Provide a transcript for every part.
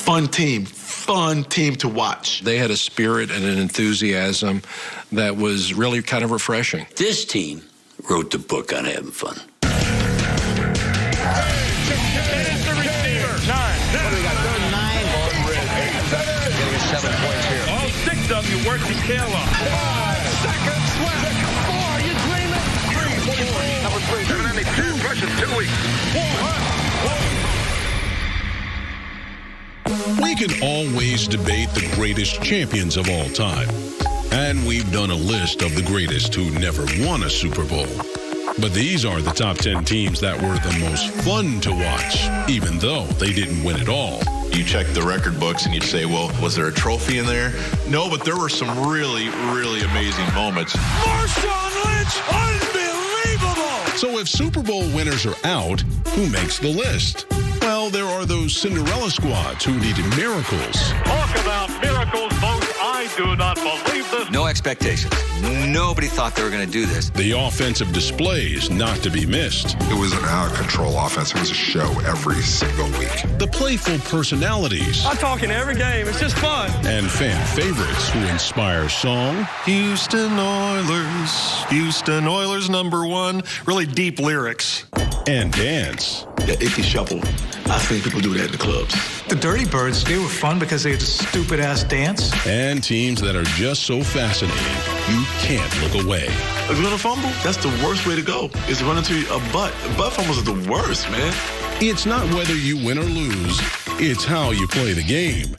fun team to watch. They had a spirit and an enthusiasm that was really kind of refreshing. This team wrote the book on having fun. There's the receiver. 9. What do we got? 3rd and 9. Getting us 7 points here. All 6 of you work your tail off. 5 seconds left. 4. You dreaming? 3. 4. Number 3. 72 rushes 2 weeks. 1. We can always debate the greatest champions of all time. And we've done a list of the greatest who never won a Super Bowl. But these are the top 10 teams that were the most fun to watch, even though they didn't win it all. You check the record books and you'd say, well, was there a trophy in there? No, but there were some really, really amazing moments. Marshawn Lynch, unbelievable! So if Super Bowl winners are out, who makes the list? Well, there are those Cinderella squads who needed miracles. Talk about miracles, folks. I do not believe this. No expectations. Nobody thought they were going to do this. The offensive displays not to be missed. It was an out-of-control offense. It was a show every single week. The playful personalities. I'm talking every game. It's just fun. And fan favorites who inspire song. Houston Oilers number 1. Really deep lyrics. And dance. The icky shuffle. I've seen people do that in the clubs. The Dirty Birds, they were fun because they had a stupid-ass dance. And teams that are just so fascinating, you can't look away. A little fumble, that's the worst way to go, is to run into a butt. Butt fumbles are the worst, man. It's not whether you win or lose, it's how you play the game.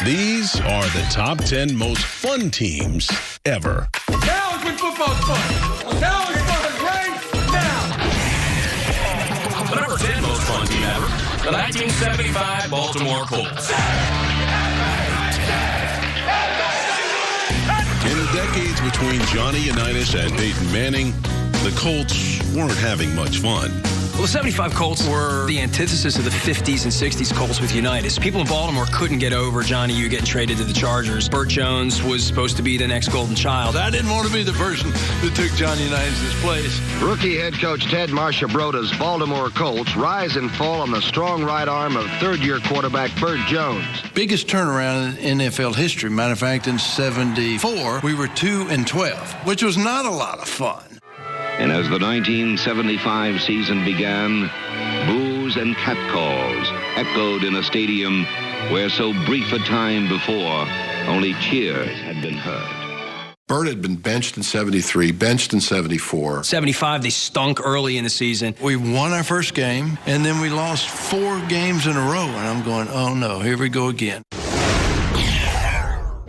These are the top 10 most fun teams ever. Now is when football's fun. Now is fun right now. The number 10 most fun team ever, the 1975 Baltimore Colts. In the decades between Johnny Unitas and Peyton Manning, the Colts weren't having much fun. Well, the 75 Colts were the antithesis of the 50s and 60s Colts with Unitas. People in Baltimore couldn't get over Johnny U getting traded to the Chargers. Burt Jones was supposed to be the next golden child. I didn't want to be the person who took Johnny Unitas' place. Rookie head coach Ted Marchibroda's Baltimore Colts rise and fall on the strong right arm of third-year quarterback Burt Jones. Biggest turnaround in NFL history. Matter of fact, in 74, we were 2-12, which was not a lot of fun. And as the 1975 season began, boos and catcalls echoed in a stadium where so brief a time before, only cheers had been heard. Burt had been benched in 73, benched in 74. 75, they stunk early in the season. We won our first game, and then we lost 4 games in a row. And I'm going, oh, no, here we go again.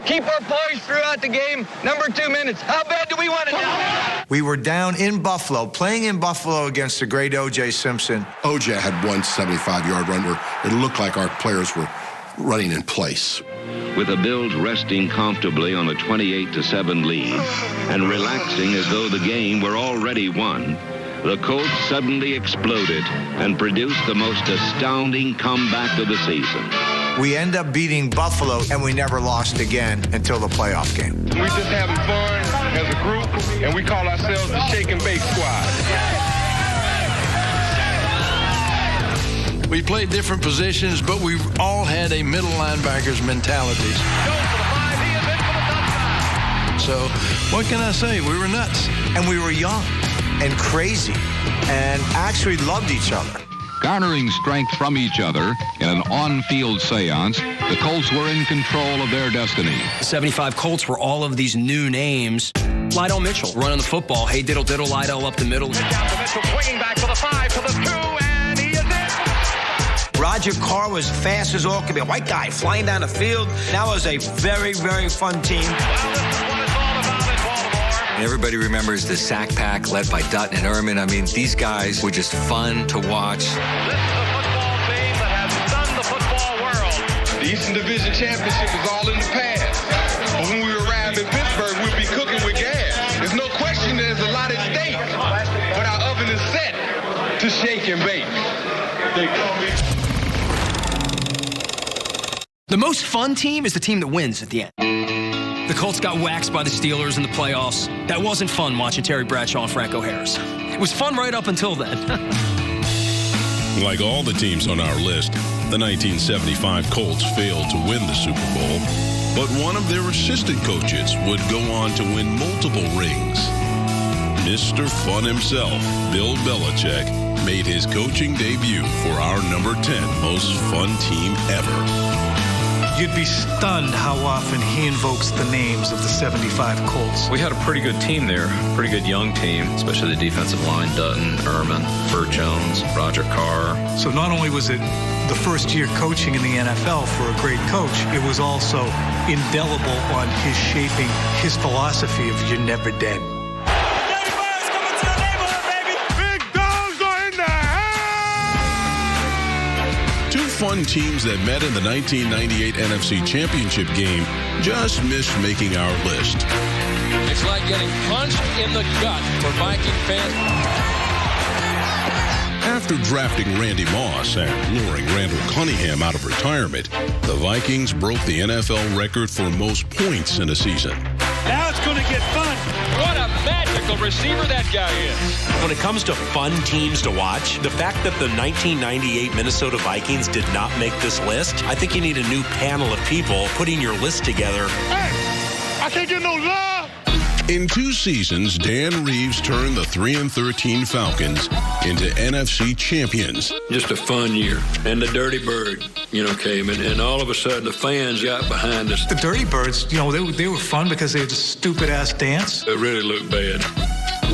Keep our poise throughout the game. Number 2 minutes. How bad do we want it now? We were down in Buffalo, playing in Buffalo against the great O.J. Simpson. O.J. had one 75-yard run where it looked like our players were running in place. With the Bills resting comfortably on a 28-7 lead and relaxing as though the game were already won, the Colts suddenly exploded and produced the most astounding comeback of the season. We end up beating Buffalo, and we never lost again until the playoff game. We're just having fun as a group, and we call ourselves the Shake and Bake Squad. We played different positions, but we all had a middle linebacker's mentality. So what can I say? We were nuts. And we were young and crazy and actually loved each other. Garnering strength from each other in an on-field seance, the Colts were in control of their destiny. The 75 Colts were all of these new names. Lydell Mitchell running the football. Hey, diddle, diddle, Lydell up the middle. Down to Mitchell, swinging back to the 5, to the 2, and he is in. Roger Carr was fast as all could be. A white guy flying down the field. That was a very, very fun team. Well, this is what it's all about in Baltimore. And everybody remembers the sack pack led by Dutton and Ehrman. I mean, these guys were just fun to watch. This is the football team that has stunned the football world. The Eastern Division Championship is all in the past. But when we arrive in Pittsburgh, we'll be cooking with gas. There's no question there's a lot at stake. But our oven is set to shake and bake. The most fun team is the team that wins at the end. The Colts got waxed by the Steelers in the playoffs. That wasn't fun watching Terry Bradshaw and Franco Harris. It was fun right up until then. Like all the teams on our list, the 1975 Colts failed to win the Super Bowl, but one of their assistant coaches would go on to win multiple rings. Mr. Fun himself, Bill Belichick, made his coaching debut for our number 10 most fun team ever. You'd be stunned how often he invokes the names of the 75 Colts. We had a pretty good team there, pretty good young team, especially the defensive line, Dutton, Ehrman, Burt Jones, Roger Carr. So not only was it the first year coaching in the NFL for a great coach, it was also indelible on his shaping his philosophy of you're never dead. Fun teams that met in the 1998 NFC Championship game just missed making our list. It's like getting punched in the gut for Viking fans. After drafting Randy Moss and luring Randall Cunningham out of retirement, the Vikings broke the NFL record for most points in a season. Now it's going to get fun. What a magical receiver that guy is. When it comes to fun teams to watch, the fact that the 1998 Minnesota Vikings did not make this list, I think you need a new panel of people putting your list together. Hey, I can't get no love. In 2 seasons, Dan Reeves turned the 3-13 Falcons into NFC champions. Just a fun year. And the Dirty Bird, came in. And all of a sudden, the fans got behind us. The Dirty Birds, they were fun because they had a stupid-ass dance. It really looked bad.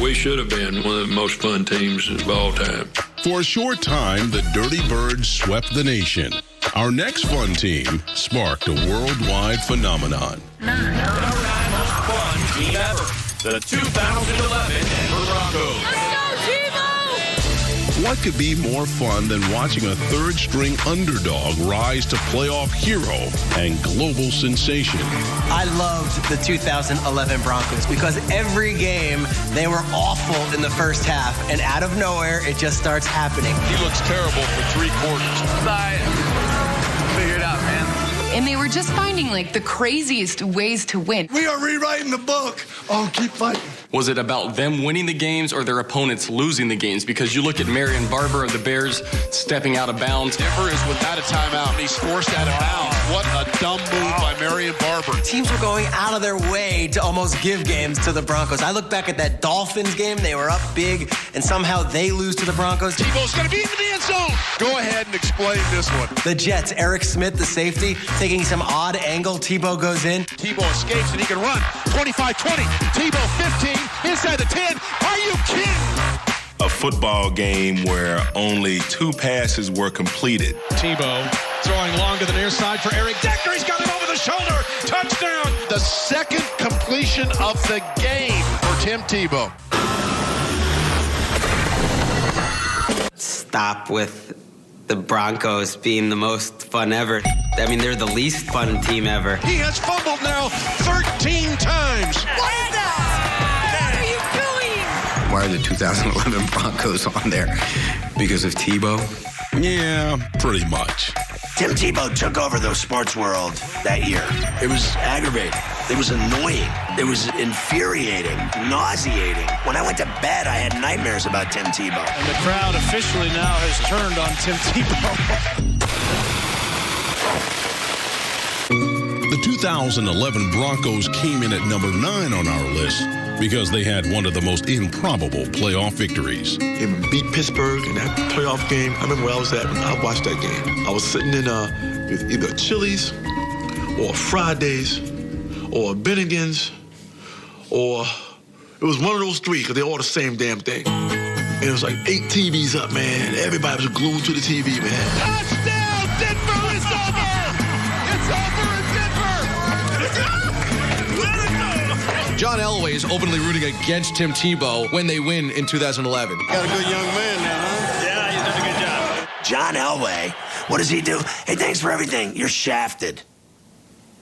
We should have been one of the most fun teams of all time. For a short time, the Dirty Birds swept the nation. Our next fun team sparked a worldwide phenomenon. Fun team ever. The 2011 Denver Broncos. What could be more fun than watching a third-string underdog rise to playoff hero and global sensation? I loved the 2011 Broncos because every game they were awful in the first half, and out of nowhere it just starts happening. He looks terrible for 3 quarters. Figure it out, man. And they were just finding the craziest ways to win. We are rewriting the book. Oh, keep fighting. Was it about them winning the games or their opponents losing the games? Because you look at Marion Barber of the Bears stepping out of bounds. Denver is without a timeout. He's forced out of bounds. What a dumb move by Marion Barber. Teams were going out of their way to almost give games to the Broncos. I look back at that Dolphins game. They were up big, and somehow they lose to the Broncos. Tebow's going to be in the end zone. Go ahead and explain this one. The Jets, Eric Smith, the safety, taking some odd angle. Tebow goes in. Tebow escapes, and he can run. 25-20. Tebow 15. Inside the 10. Are you kidding? A football game where only 2 passes were completed. Tebow throwing long to the near side for Eric Decker. He's got it over the shoulder. Touchdown. The second completion of the game for Tim Tebow. Stop with the Broncos being the most fun ever. I mean, they're the least fun team ever. He has fumbled now 13 times. What is that? What are you doing? Why are the 2011 Broncos on there? Because of Tebow? Yeah, pretty much. Tim Tebow took over the sports world that year. It was aggravating. It was annoying. It was infuriating, nauseating. When I went to bed, I had nightmares about Tim Tebow. And the crowd officially now has turned on Tim Tebow. The 2011 Broncos came in at number 9 on our list because they had one of the most improbable playoff victories. They beat Pittsburgh in that playoff game. I remember where I was at when I watched that game. I was sitting in with either Chili's or Fridays or Bennigan's, or it was one of those 3 because they're all the same damn thing. And it was like 8 TVs up, man. Everybody was glued to the TV, man. Touchdown, Denver! It's over! It's over in Denver! John Elway is openly rooting against Tim Tebow when they win in 2011. Got a good young man now, huh? Yeah, he's doing a good job. John Elway, what does he do? Hey, thanks for everything. You're shafted.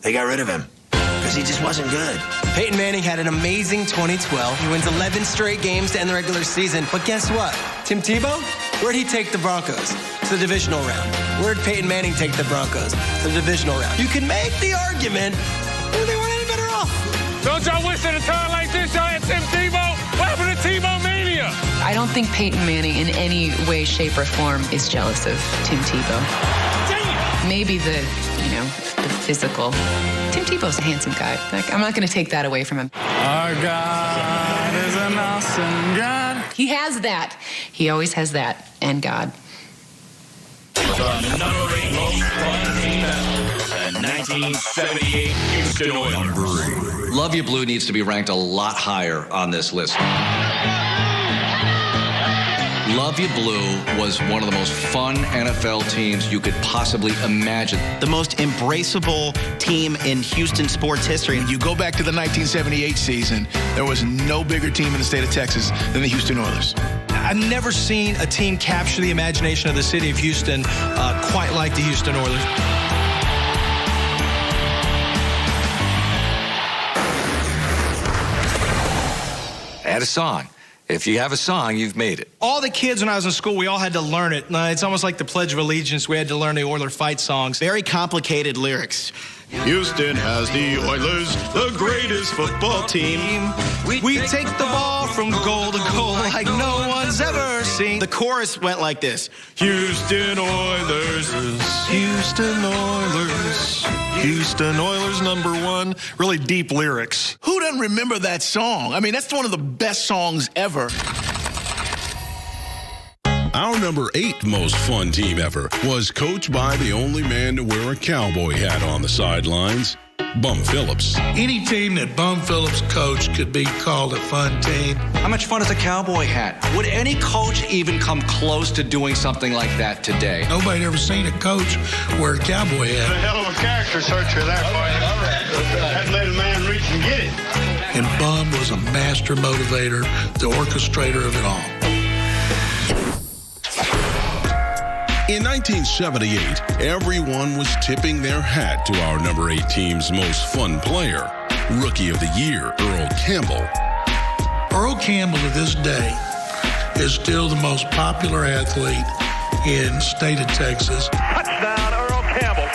They got rid of him because he just wasn't good. Peyton Manning had an amazing 2012. He wins 11 straight games to end the regular season. But guess what? Tim Tebow? Where'd he take the Broncos? To the divisional round. Where'd Peyton Manning take the Broncos? To the divisional round. You can make the argument that they weren't any better off. Don't y'all wish at a time like this y'all had Tim Tebow? What happened to Tebow Mania? Philadelphia. I don't think Peyton Manning in any way, shape, or form is jealous of Tim Tebow. Maybe the physical. Tim Tebow's a handsome guy. Like, I'm not going to take that away from him. Our God is an awesome God. He has that. He always has that. And God. The number 8 most fun team ever. The 1978 Houston Oilers. Love You Blue needs to be ranked a lot higher on this list. Love You Blue was one of the most fun NFL teams you could possibly imagine. The most embraceable team in Houston sports history. You go back to the 1978 season, there was no bigger team in the state of Texas than the Houston Oilers. I've never seen a team capture the imagination of the city of Houston quite like the Houston Oilers. Add a song. If you have a song, you've made it. All the kids when I was in school, we all had to learn it. It's almost like the Pledge of Allegiance. We had to learn the Oiler fight songs. Very complicated lyrics. Houston has the Oilers, the greatest football team. We take the ball from goal to goal like no one's ever seen. The chorus went like this. Houston Oilers, Houston Oilers, Houston Oilers #1. Really deep lyrics. Who doesn't remember that song? I mean, that's one of the best songs ever. Our number 8 most fun team ever was coached by the only man to wear a cowboy hat on the sidelines, Bum Phillips. Any team that Bum Phillips coached could be called a fun team. How much fun is a cowboy hat? Would any coach even come close to doing something like that today? Nobody ever seen a coach wear a cowboy hat. A hell of a character searcher there for you. That let a man reach and get it. And Bum was a master motivator, the orchestrator of it all. In 1978, everyone was tipping their hat to our number 8 team's most fun player, Rookie of the Year, Earl Campbell. Earl Campbell to this day is still the most popular athlete in the state of Texas. Touchdown, Earl Campbell.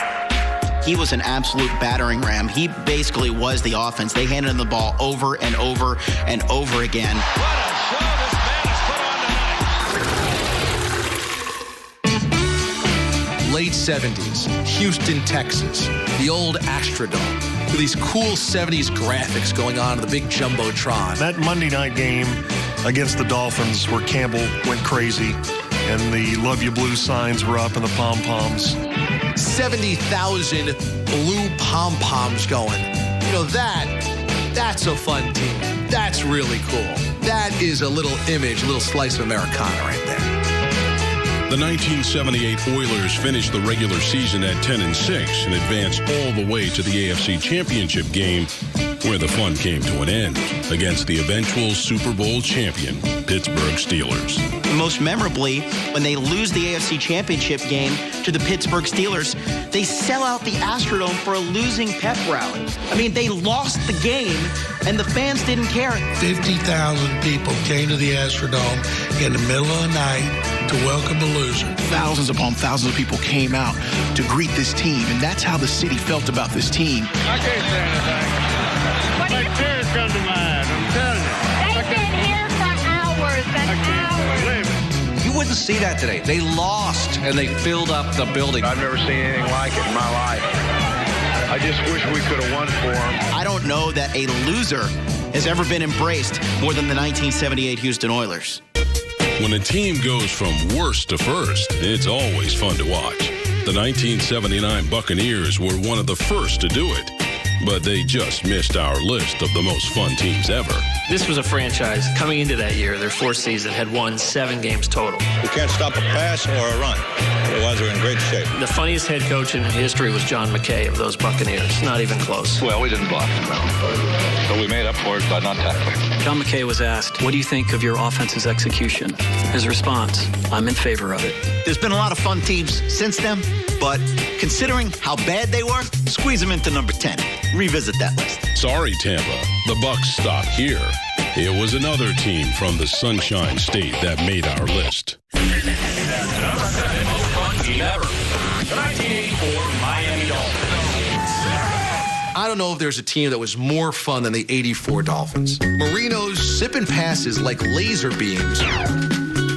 He was an absolute battering ram. He basically was the offense. They handed him the ball over and over and over again. Late 70s, Houston, Texas, the old Astrodome, with these cool 70s graphics going on in the big Jumbotron. That Monday night game against the Dolphins where Campbell went crazy and the Love You Blue signs were up and the pom-poms. 70,000 blue pom-poms going. You know, that's a fun team. That's really cool. That is a little image, a little slice of Americana right there. The 1978 Oilers finished the regular season at 10-6 and advanced all the way to the AFC Championship game, where the fun came to an end against the eventual Super Bowl champion, Pittsburgh Steelers. Most memorably, when they lose the AFC Championship game to the Pittsburgh Steelers, they sell out the Astrodome for a losing pep rally. I mean, they lost the game, and the fans didn't care. 50,000 people came to the Astrodome in the middle of the night to welcome a loser. Thousands upon thousands of people came out to greet this team, and that's how the city felt about this team. I can't say anything. Like tears come to mind, I'm telling you. They've been here for hours and hours. You wouldn't see that today. They lost, and they filled up the building. I've never seen anything like it in my life. I just wish we could have won for them. I don't know that a loser has ever been embraced more than the 1978 Houston Oilers. When a team goes from worst to first, it's always fun to watch. The 1979 Buccaneers were one of the first to do it, but they just missed our list of the most fun teams ever. This was a franchise coming into that year, their fourth season, had won 7 games total. We can't stop a pass or a run. Otherwise, we're in great shape. The funniest head coach in history was John McKay of those Buccaneers. Not even close. Well, we didn't block him out. So we made up for it by not tackling. John McKay was asked, what do you think of your offense's execution? His response, I'm in favor of it. There's been a lot of fun teams since then, but considering how bad they were, squeeze them into number 10. Revisit that list. Sorry, Tampa. The Bucs stopped here. It was another team from the Sunshine State that made our list. Number 7 most fun team ever. The 1984 Miami Dolphins. I don't know if there's a team that was more fun than the 84 Dolphins. Marino's sipping passes like laser beams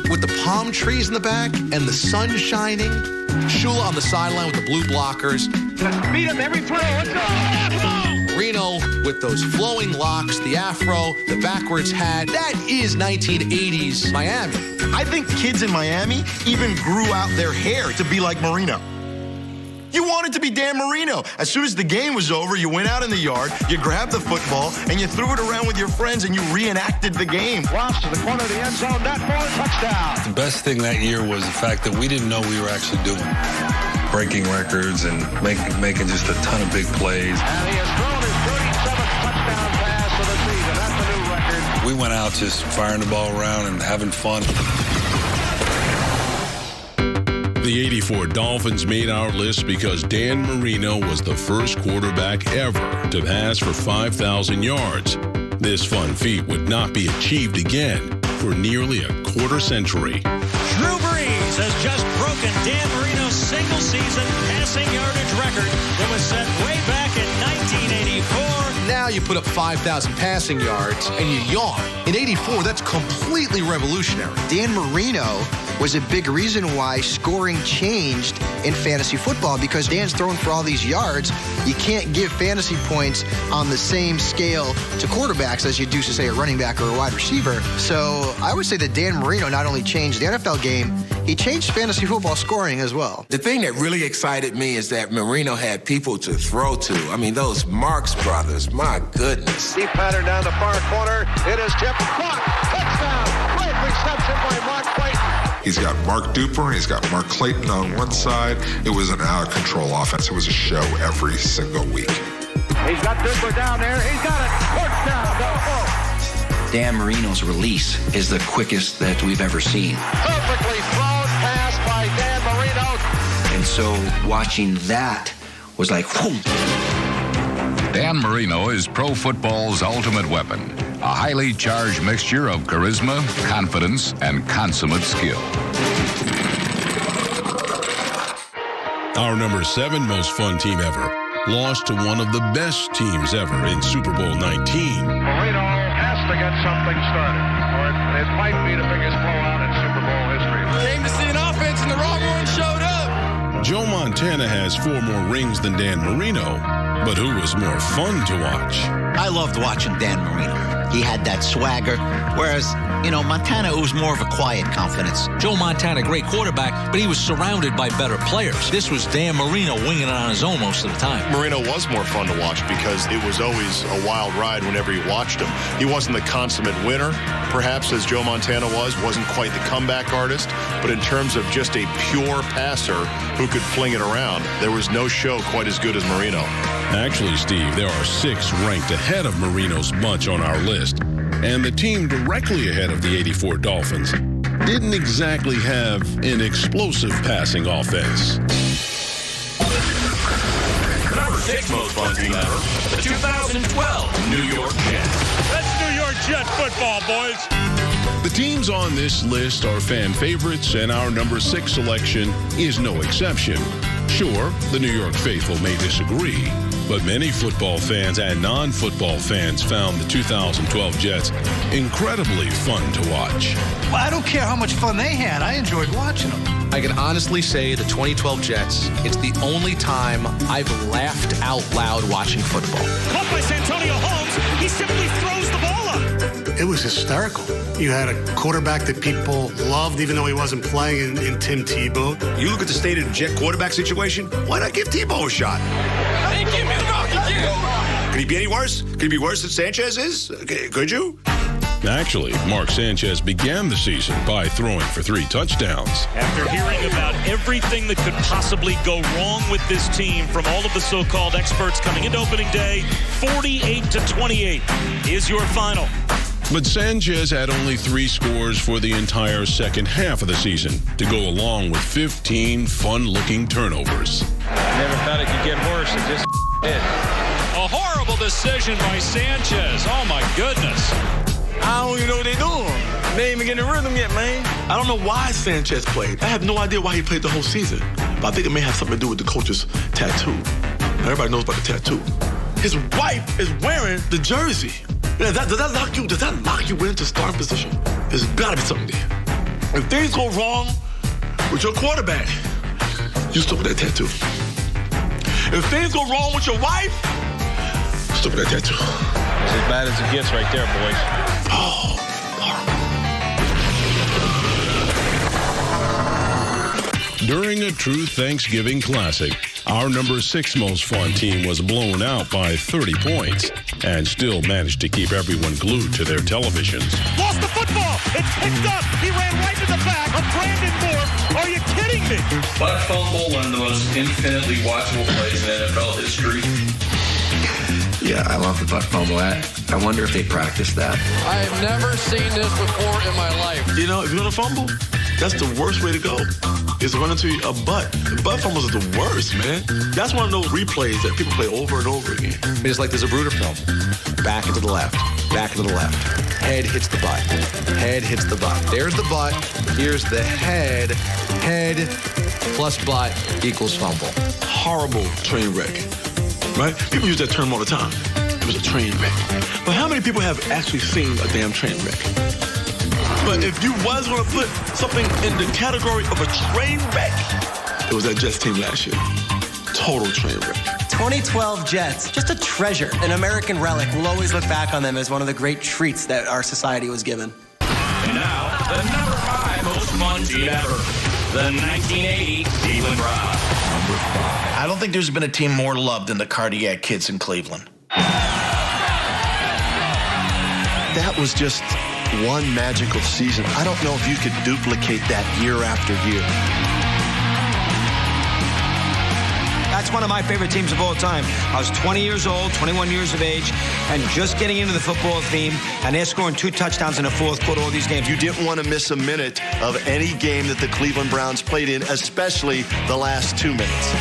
with the palm trees in the back and the sun shining. Shula on the sideline with the blue blockers. Beat him every play. Let's go. Marino with those flowing locks, the afro, the backwards hat. That is 1980s Miami. I think kids in Miami even grew out their hair to be like Marino. You wanted to be Dan Marino. As soon as the game was over, you went out in the yard, you grabbed the football, and you threw it around with your friends, and you reenacted the game. Lost to the corner of the end zone, not for a touchdown. The best thing that year was the fact that we didn't know we were actually doing breaking records and making just a ton of big plays. And he has thrown his 37th touchdown pass of the season. That's a new record. We went out just firing the ball around and having fun. The 84 Dolphins made our list because Dan Marino was the first quarterback ever to pass for 5,000 yards. This fun feat would not be achieved again for nearly a quarter century. Drew Brees has just broken Dan Marino's single-season passing yardage record that was set way back in 1984. Now you put up 5,000 passing yards and you yawn. In 84, that's completely revolutionary. Dan Marino was a big reason why scoring changed in fantasy football, because Dan's throwing for all these yards. You can't give fantasy points on the same scale to quarterbacks as you do to, say, a running back or a wide receiver. So I would say that Dan Marino not only changed the NFL game, he changed fantasy football scoring as well. The thing that really excited me is that Marino had people to throw to. I mean, those Marks brothers, my goodness. Deep pattern down the far corner. It is tipped. Clock. Touchdown. Great reception by Mark Clayton. He's got Mark Duper, he's got Mark Clayton on one side. It was an out-of-control offense. It was a show every single week. He's got Duper down there. He's got it. Touchdown. Dan Marino's release is the quickest that we've ever seen. Perfectly thrown pass by Dan Marino. And so watching that was like, whoom. Dan Marino is pro football's ultimate weapon. A highly charged mixture of charisma, confidence, and consummate skill. Our number 7 most fun team ever lost to one of the best teams ever in Super Bowl 19. Marino has to get something started, or it might be the biggest blowout in Super Bowl history. Came to see an offense and the wrong one showed up. Joe Montana has 4 more rings than Dan Marino, but who was more fun to watch? I loved watching Dan Marino. He had that swagger, whereas, Montana, it was more of a quiet confidence. Joe Montana, great quarterback, but he was surrounded by better players. This was Dan Marino winging it on his own most of the time. Marino was more fun to watch because it was always a wild ride whenever you watched him. He wasn't the consummate winner, perhaps, as Joe Montana wasn't quite the comeback artist, but in terms of just a pure passer who could fling it around, there was no show quite as good as Marino. Actually, Steve, there are 6 ranked ahead of Marino's bunch on our list. And the team directly ahead of the 84 Dolphins didn't exactly have an explosive passing offense. Number 6 most fun team ever, the 2012 New York Jets. That's New York Jet football, boys. The teams on this list are fan favorites, and our number 6 selection is no exception. Sure, the New York faithful may disagree, but many football fans and non-football fans found the 2012 Jets incredibly fun to watch. Well, I don't care how much fun they had. I enjoyed watching them. I can honestly say the 2012 Jets, it's the only time I've laughed out loud watching football. Caught by Santonio Holmes. He simply throws the ball up. It was hysterical. You had a quarterback that people loved, even though he wasn't playing, in Tim Tebow. You look at the state of the Jet quarterback situation, why not give Tebow a shot? Hey, give me the ball. Could he be any worse? Could he be worse than Sanchez is? Could you? Actually, Mark Sanchez began the season by throwing for 3 touchdowns. After hearing about everything that could possibly go wrong with this team from all of the so-called experts coming into opening day, 48-28 is your final. But Sanchez had only 3 scores for the entire second half of the season to go along with 15 fun-looking turnovers. Never thought it could get worse. It just did. A horrible decision by Sanchez. Oh, my goodness. I don't even know what they're doing. They ain't even getting the rhythm yet, man. I don't know why Sanchez played. I have no idea why he played the whole season. But I think it may have something to do with the coach's tattoo. Everybody knows about the tattoo. his wife is wearing the jersey. Yeah, does that lock you into starting position? There's gotta be something there. If things go wrong with your quarterback, you still with that tattoo. If things go wrong with your wife, still with that tattoo. It's as bad as it gets right there, boys. Oh. During a true Thanksgiving classic, our number 6 most fun team was blown out by 30 points and still managed to keep everyone glued to their televisions. Lost the football. It's picked up. He ran right to the back of Brandon Moore. Are you kidding me? Butt fumble, one of the most infinitely watchable plays in NFL history. Yeah, I love the butt fumble. I wonder if they practice that. I have never seen this before in my life. You know, if you're gonna fumble, that's the worst way to go. Is to run into a butt. Butt fumbles are the worst, man. That's one of those replays that people play over and over again. It's like there's a Bruder film. Back into the left. Back into the left. Head hits the butt. Head hits the butt. There's the butt. Here's the head. Head plus butt equals fumble. Horrible train wreck, right? People use that term all the time. It was a train wreck. But how many people have actually seen a damn train wreck? But if you was going to put something in the category of a train wreck, it was that Jets team last year. Total train wreck. 2012 Jets, just a treasure, an American relic. We'll always look back on them as one of the great treats that our society was given. And now, the number 5 most fun team ever, the 1980 Cleveland Browns. I don't think there's been a team more loved than the Cardiac Kids in Cleveland. That was just one magical season. I don't know if you could duplicate that year after year. That's one of my favorite teams of all time. I was 20 years old, 21 years of age, and just getting into the football theme, and they're scoring 2 touchdowns in the fourth quarter of these games. You didn't want to miss a minute of any game that the Cleveland Browns played in, especially the last 2 minutes.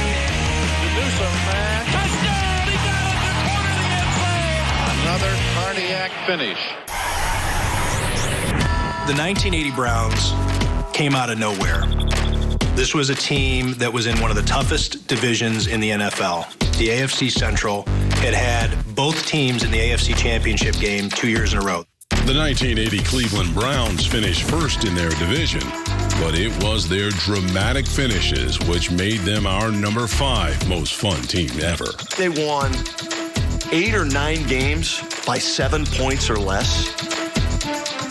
Touchdown! He got it to corner the end zone. Another cardiac finish. The 1980 Browns came out of nowhere. This was a team that was in one of the toughest divisions in the NFL. The AFC Central had both teams in the AFC Championship game 2 years in a row. The 1980 Cleveland Browns finished first in their division, but it was their dramatic finishes which made them our number 5 most fun team ever. They won 8 or 9 games by 7 points or less.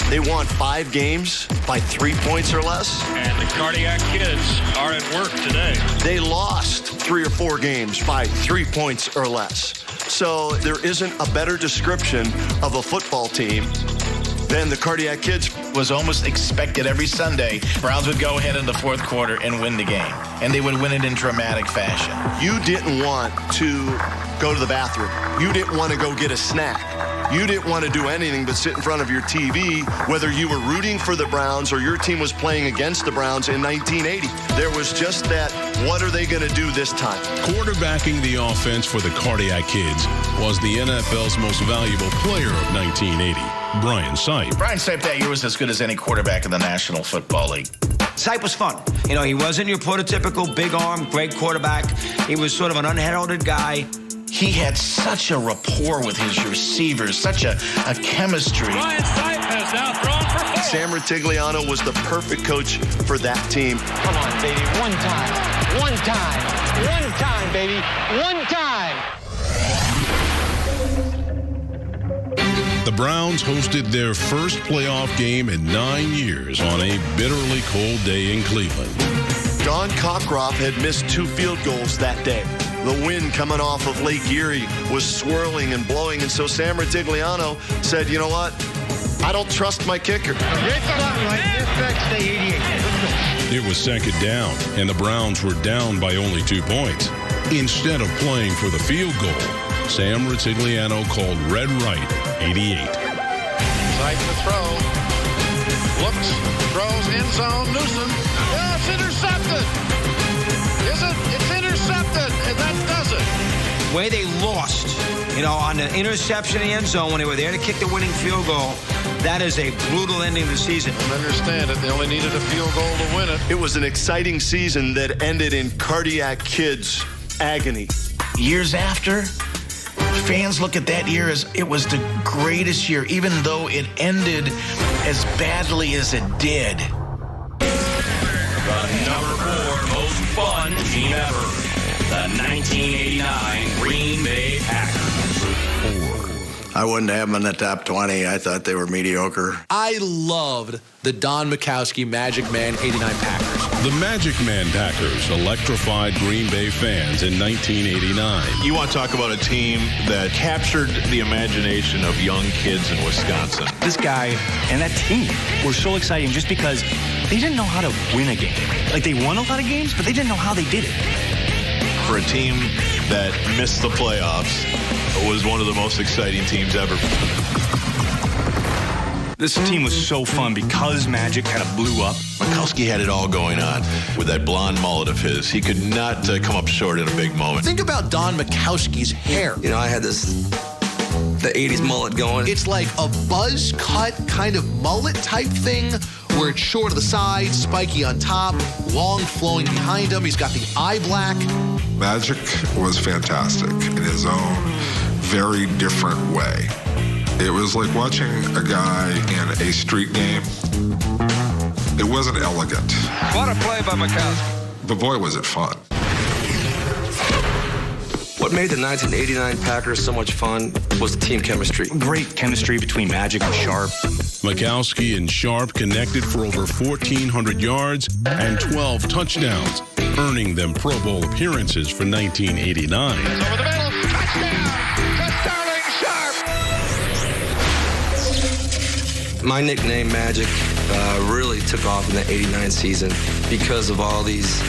They won 5 games by 3 points or less. And the Cardiac Kids are at work today. They lost 3 or 4 games by 3 points or less. So there isn't a better description of a football team than the Cardiac Kids. Was almost expected every Sunday. Browns would go ahead in the fourth quarter and win the game. And they would win it in dramatic fashion. You didn't want to go to the bathroom. You didn't want to go get a snack. You didn't want to do anything but sit in front of your TV, whether you were rooting for the Browns or your team was playing against the Browns in 1980. There was just that, what are they going to do this time? Quarterbacking the offense for the Cardiac Kids was the NFL's most valuable player of 1980, Brian Sipe. Brian Sipe that year was as good as any quarterback in the National Football League. Sipe was fun. You know, he wasn't your prototypical big arm, great quarterback. He was sort of an unheralded guy. He had such a rapport with his receivers, such a chemistry. Brian Sipe has now thrown for 4. Sam Rutigliano was the perfect coach for that team. Come on, baby, one time, baby, one time. The Browns hosted their first playoff game in 9 years on a bitterly cold day in Cleveland. Don Cockcroft had missed 2 field goals that day. The wind coming off of Lake Erie was swirling and blowing, and so Sam Rutigliano said, you know what? I don't trust my kicker. It was second down, and the Browns were down by only 2 points. Instead of playing for the field goal, Sam Rutigliano called red right 88. Sipe to throw. Looks, throws, end zone, Newsom. Yeah, it's intercepted. Is it? It's intercepted, and that does it. The way they lost, you know, on the interception in the end zone when they were there to kick the winning field goal, that is a brutal ending to the season. I understand it. They only needed a field goal to win it. It was an exciting season that ended in Cardiac Kids agony. Years after, Fans look at that year as it was the greatest year, even though it ended as badly as it did. The number 4 most fun team ever. The 1989 Green Bay Packers. I wouldn't have them in the top 20. I thought they were mediocre. I loved the Don Majkowski Magic Man 89 Packers. The Magic Man Packers electrified Green Bay fans in 1989. You want to talk about a team that captured the imagination of young kids in Wisconsin. This guy and that team were so exciting just because they didn't know how to win a game. Like, they won a lot of games, but they didn't know how they did it. For a team that missed the playoffs, it was one of the most exciting teams ever. This team was so fun because Magic kind of blew up. Majkowski had it all going on with that blonde mullet of his. He could not come up short in a big moment. Think about Don Majkowski's hair. You know, I had the 80s mullet going. It's like a buzz cut kind of mullet type thing where it's short on the sides, spiky on top, long flowing behind him. He's got the eye black. Magic was fantastic in his own very different way. It was like watching a guy in a street game. It wasn't elegant. What a play by Majkowski. But boy, was it fun. What made the 1989 Packers so much fun was the team chemistry. Great chemistry between Magic and Sharp. Majkowski and Sharp connected for over 1,400 yards and 12 touchdowns, earning them Pro Bowl appearances for 1989. Over the middle, touchdown to Sterling Sharp. My nickname, Magic, really took off in the 89 season because of all these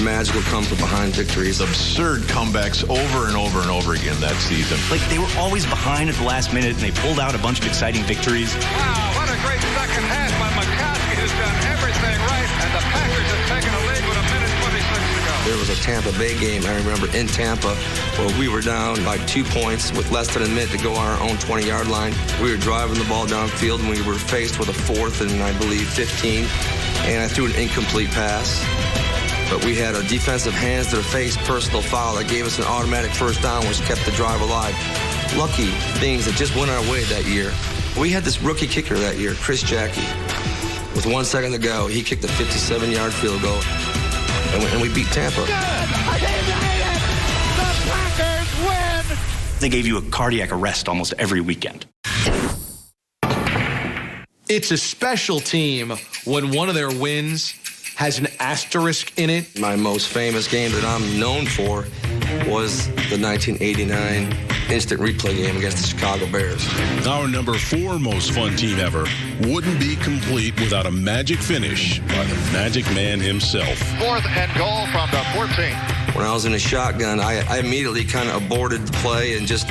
magical come-from-behind victories. Absurd comebacks over and over and over again that season. Like, they were always behind at the last minute, and they pulled out a bunch of exciting victories. Wow, what a great second half by Majkowski, who's done everything right, and the Packers have taken a lead with a minute 26 to go. There was a Tampa Bay game, I remember, in Tampa, where we were down by 2 points with less than a minute to go on our own 20-yard line. We were driving the ball downfield, and we were faced with a 4th and, I believe, 15, and I threw an incomplete pass. But we had a defensive hands to the face personal foul that gave us an automatic first down, which kept the drive alive. Lucky things that just went our way that year. We had this rookie kicker that year, Chris Jackie. With 1 second to go, he kicked a 57-yard field goal, and we beat Tampa. Good. I made it. The Packers win. They gave you a cardiac arrest almost every weekend. It's a special team when one of their wins has an asterisk in it. My most famous game that I'm known for was the 1989 instant replay game against the Chicago Bears. Our number 4 most fun team ever wouldn't be complete without a magic finish by the Magic Man himself. 4th and goal from the 14. When I was in a shotgun, I immediately kind of aborted the play and just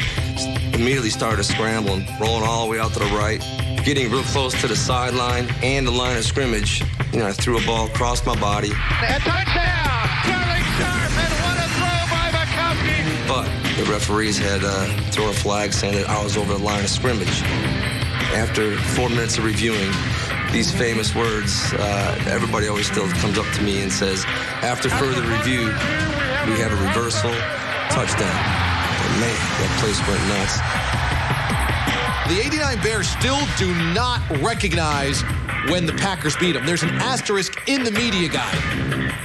immediately started scrambling, rolling all the way out to the right, getting real close to the sideline and the line of scrimmage. You know, I threw a ball across my body. And touchdown! Sterling Sharp, and what a throw by Majkowski! But the referees had thrown a flag saying that I was over the line of scrimmage. After 4 minutes of reviewing these famous words, everybody always still comes up to me and says, after further review, we have a reversal touchdown. And man, that place went nuts. The 89 Bears still do not recognize when the Packers beat them. There's an asterisk in the media guide.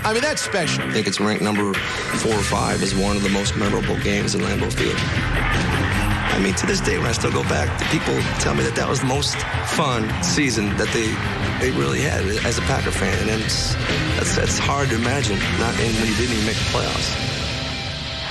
I mean, that's special. I think it's ranked number 4 or 5 as one of the most memorable games in Lambeau Field. I mean, to this day, when I still go back, the people tell me that that was the most fun season that they really had as a Packer fan. And that's hard to imagine, not when you didn't even make the playoffs.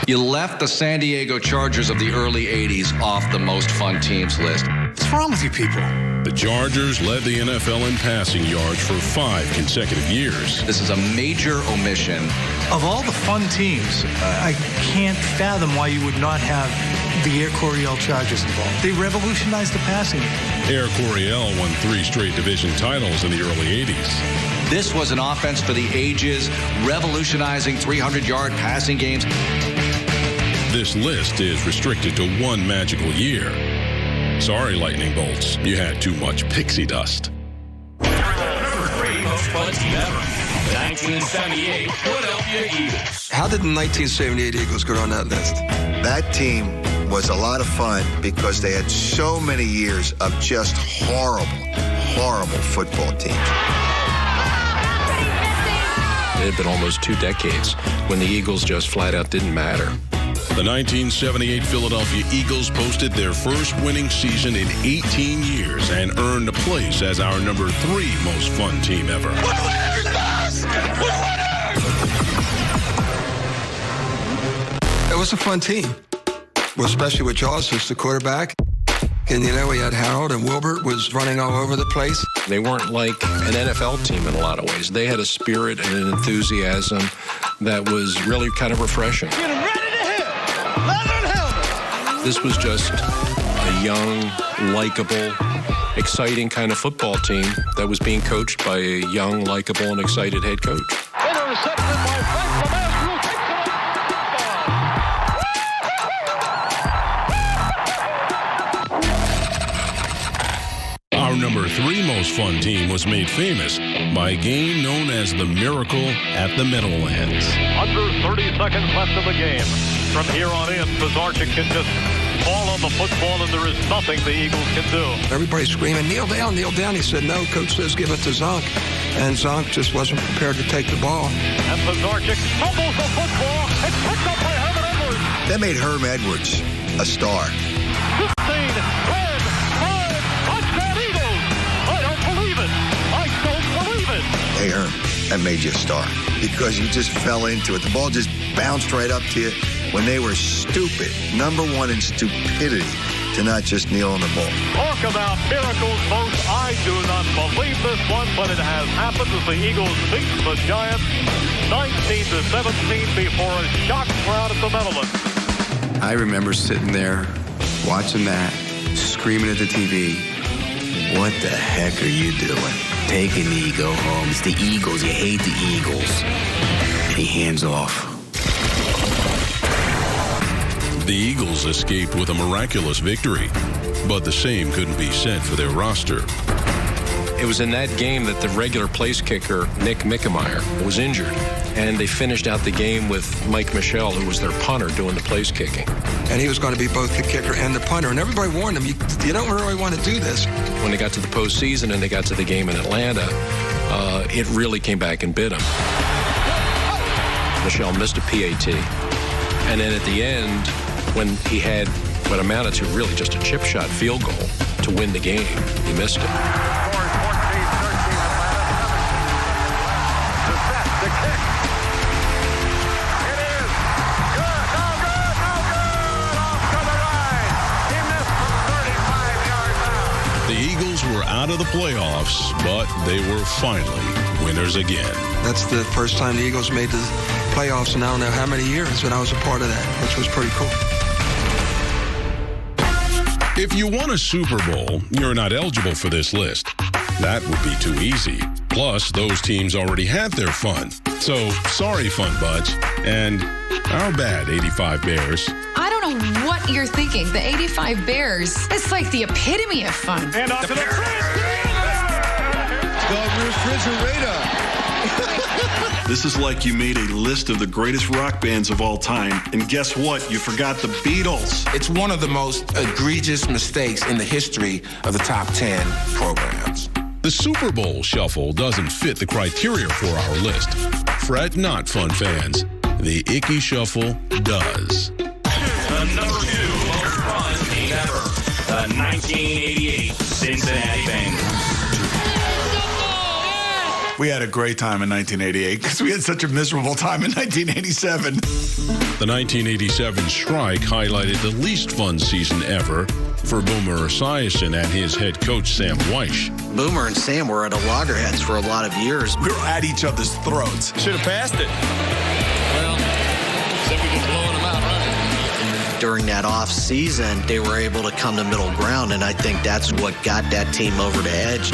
You left the San Diego Chargers of the early 80s off the most fun teams list. What's wrong with you people? The Chargers led the NFL in passing yards for 5 consecutive years. This is a major omission. Of all the fun teams, I can't fathom why you would not have the Air Coryell Chargers involved. They revolutionized the passing game. Air Coryell won 3 straight division titles in the early 80s. This was an offense for the ages, revolutionizing 300-yard passing games. This list is restricted to 1 magical year. Sorry, Lightning Bolts, you had too much pixie dust. Number 3 most fun team ever. 1978 Philadelphia Eagles. How did the 1978 Eagles get on that list? That team was a lot of fun because they had so many years of just horrible football teams. It had been almost 2 decades when the Eagles just flat out didn't matter. The 1978 Philadelphia Eagles posted their first winning season in 18 years and earned a place as our number 3 most fun team ever. It was a fun team, especially with Jaws as the quarterback. And, you know, we had Harold and Wilbert was running all over the place. They weren't like an NFL team in a lot of ways. They had a spirit and an enthusiasm that was really kind of refreshing. Get him ready to hit. Leather helmet. This was just a young, likable, exciting kind of football team that was being coached by a young, likable, and excited head coach. Intercepted by Frank Lemay. Our number 3 most fun team was made famous by a game known as the Miracle at the Meadowlands. Under 30 seconds left of the game. From here on in, Pizarchik can just fall on the football, and there is nothing the Eagles can do. Everybody screaming, kneel down, kneel down. He said, no, coach says give it to Zonk. And Zonk just wasn't prepared to take the ball. And Pizarchik fumbles the football. It's picked up by Herm Edwards. That made Herm Edwards a star. 15, 10, 5, touchdown Eagles. I don't believe it. I don't believe it. Hey, Herm, that made you a star because you just fell into it. The ball just bounced right up to you when they were stupid. Number 1 in stupidity to not just kneel on the ball. Talk about miracles, folks. I do not believe this one, but it has happened as the Eagles beat the Giants 19-17 before a shocked crowd at the Meadowlands. I remember sitting there watching that, screaming at the TV, what the heck are you doing? Take a knee, go home. It's the Eagles. You hate the Eagles. And he hands off. The Eagles escaped with a miraculous victory, but the same couldn't be said for their roster. It was in that game that the regular place kicker, Nick Mickemeyer, was injured. And they finished out the game with Mike Michel, who was their punter, doing the place kicking. And he was going to be both the kicker and the punter. And everybody warned him, you don't really want to do this. When they got to the postseason and they got to the game in Atlanta, it really came back and bit him. Michel missed a PAT. And then at the end, when he had what amounted to really just a chip shot field goal to win the game, he missed it. The Eagles were out of the playoffs, but they were finally winners again. That's the first time the Eagles made the playoffs in I don't know how many years, and I was a part of that, which was pretty cool. If you won a Super Bowl, you're not eligible for this list. That would be too easy. Plus, those teams already had their fun. So, sorry, Fun Bunch. And our bad, 85 Bears. I don't know what you're thinking. The 85 Bears, it's like the epitome of fun. And off to the refrigerator. This is like you made a list of the greatest rock bands of all time, and guess what? You forgot the Beatles. It's one of the most egregious mistakes in the history of the top 10 programs. The Super Bowl shuffle doesn't fit the criteria for our list. Fret not, Fun fans. The Icky Shuffle does. The number 2 most fun team ever. The 1988 Cincinnati Bengals. We had a great time in 1988 because we had such a miserable time in 1987. The 1987 strike highlighted the least fun season ever for Boomer Esiason and his head coach, Sam Weish. Boomer and Sam were at a loggerheads for a lot of years. We were at each other's throats. Should have passed it. Well, said we just blowing them out running. During that off season, they were able to come to middle ground, and I think that's what got that team over the edge.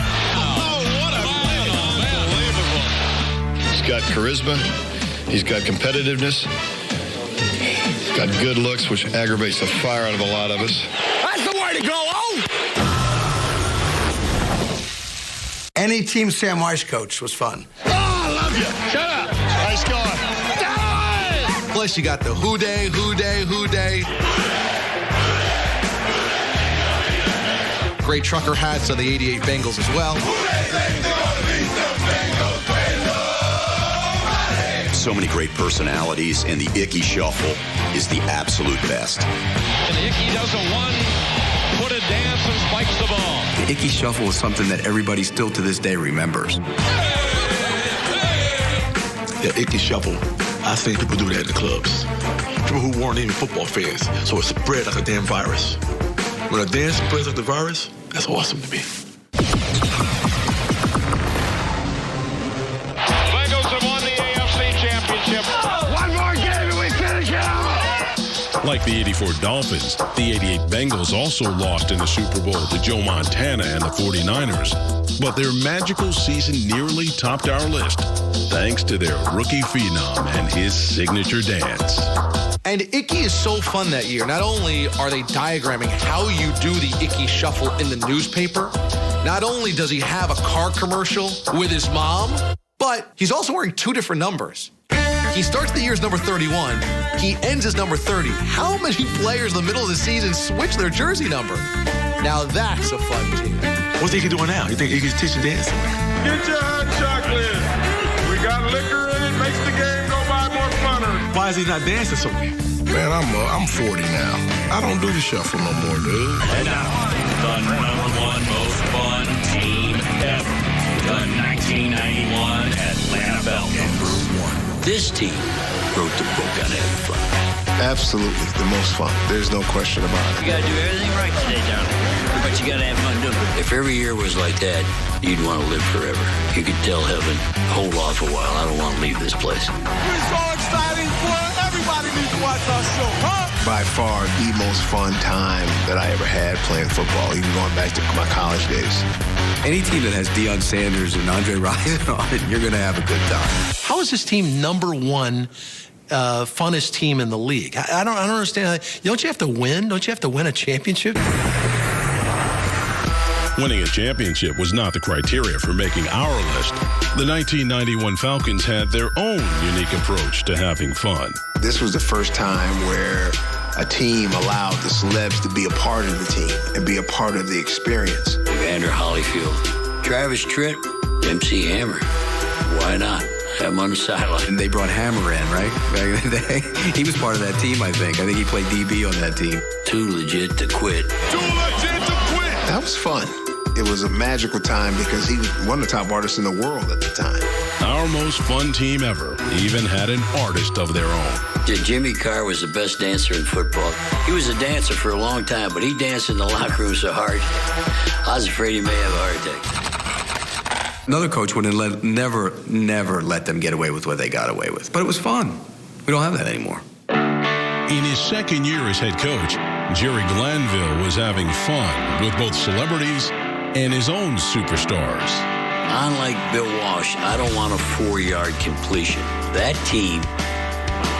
He's got charisma. He's got competitiveness. He's got good looks, which aggravates the fire out of a lot of us. That's the way to go. Oh! Any team Sam Weish coached was fun. Oh, I love you. Shut up. Nice going. Plus, you got the who day. great trucker hats on the 88 Bengals as well. So many great personalities, and the Icky Shuffle is the absolute best. And the Icky does a one-footed dance and spikes the ball. The Icky Shuffle is something that everybody still to this day remembers. The Icky Shuffle, I've seen people do that in the clubs. People who weren't even football fans, so it spread like a damn virus. When a dance spreads like the virus, that's awesome to me. Bengals have won the AFC Championship. One more game and we finish it out. Like the 84 Dolphins, the 88 Bengals also lost in the Super Bowl to Joe Montana and the 49ers. But their magical season nearly topped our list, thanks to their rookie phenom and his signature dance. And Icky is so fun that year. Not only are they diagramming how you do the Icky Shuffle in the newspaper, not only does he have a car commercial with his mom, but he's also wearing two different numbers. He starts the year as number 31. He ends as number 30. How many players in the middle of the season switch their jersey number? Now that's a fun team. What's Icky doing now? You think Icky's teaching dance? Get your hot chocolate. We got liquor in it, makes the game go by more funner. Why is he not dancing so well? Man, I'm 40 now. I don't do the shuffle no more, dude. And now, the number one most fun team ever. The 1991 Atlanta Falcons. This team wrote the book on having fun. Absolutely, the most fun. There's no question about it. You gotta do everything right today, darling. But you gotta have fun doing it. If every year was like that, you'd want to live forever. You could tell heaven, hold off a while. I don't want to leave this place. We're so exciting, boy. Everybody needs to watch our show, huh? By far, the most fun time that I ever had playing football, even going back to my college days. Any team that has Deion Sanders and Andre Rison on it, you're going to have a good time. How is this team number one funnest team in the league? I don't understand. Don't you have to win? Don't you have to win a championship? Winning a championship was not the criteria for making our list. The 1991 Falcons had their own unique approach to having fun. This was the first time where a team allowed the celebs to be a part of the team and be a part of the experience. Evander Holyfield, Travis Tritt, MC Hammer. Why not? Have him on the sideline. And they brought Hammer in, right? Back in the day. He was part of that team, I think. I think he played DB on that team. Too legit to quit. Too legit to quit. That was fun. It was a magical time because he was one of the top artists in the world at the time. Our most fun team ever even had an artist of their own. Jimmy Carr was the best dancer in football. He was a dancer for a long time, but he danced in the locker room so hard, I was afraid he may have a heart attack. Another coach would have never let them get away with what they got away with. But it was fun. We don't have that anymore. In his second year as head coach, Jerry Glanville was having fun with both celebrities and his own superstars. Unlike Bill Walsh, I don't want a 4-yard completion. That team,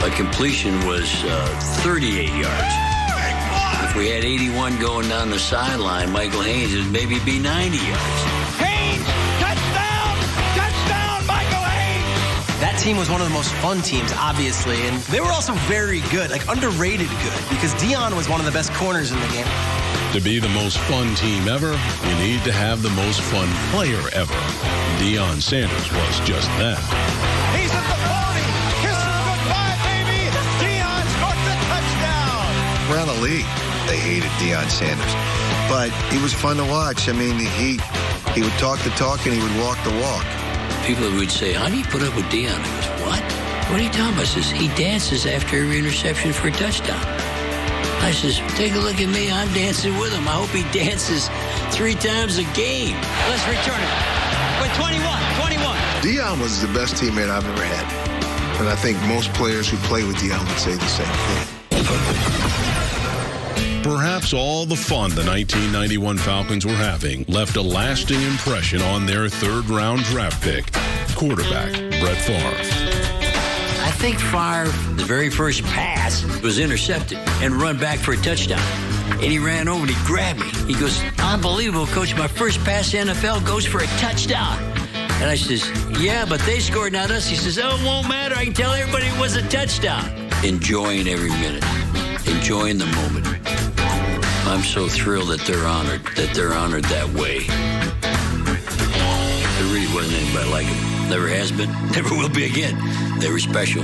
a completion was 38 yards. If we had 81 going down the sideline, Michael Haynes would maybe be 90 yards. Haynes, touchdown! Touchdown, Michael Haynes! That team was one of the most fun teams, obviously, and they were also very good, like underrated good, because Deion was one of the best corners in the game. To be the most fun team ever, you need to have the most fun player ever. Deion Sanders was just that. He's at the party. Kiss him goodbye, baby. Deion scores a touchdown. Around the league, they hated Deion Sanders. But he was fun to watch. I mean, he would talk the talk and he would walk the walk. People would say, how do you put up with Deion? I goes, what? What are you talking about? I says, he dances after every interception for a touchdown. I says, take a look at me. I'm dancing with him. I hope he dances 3 times a game. Let's return it. With 21. Deion was the best teammate I've ever had. And I think most players who play with Deion would say the same thing. Perhaps all the fun the 1991 Falcons were having left a lasting impression on their third-round draft pick, quarterback Brett Favre. I think Favre, the very first pass was intercepted and run back for a touchdown. And he ran over and he grabbed me. He goes, unbelievable, Coach. My first pass to NFL goes for a touchdown. And I says, yeah, but they scored, not us. He says, oh, it won't matter. I can tell everybody it was a touchdown. Enjoying every minute. Enjoying the moment. I'm so thrilled that they're honored that way. There really wasn't anybody like them. Never has been, never will be again. They were special.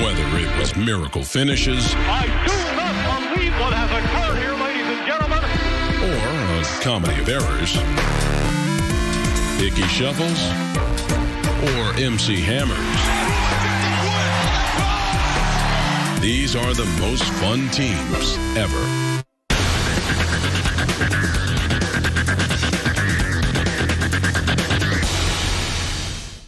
Whether it was miracle finishes I do not believe what has occurred here, ladies and gentlemen. or a comedy of errors, Ickey Shuffles or MC Hammers, these are the most fun teams ever.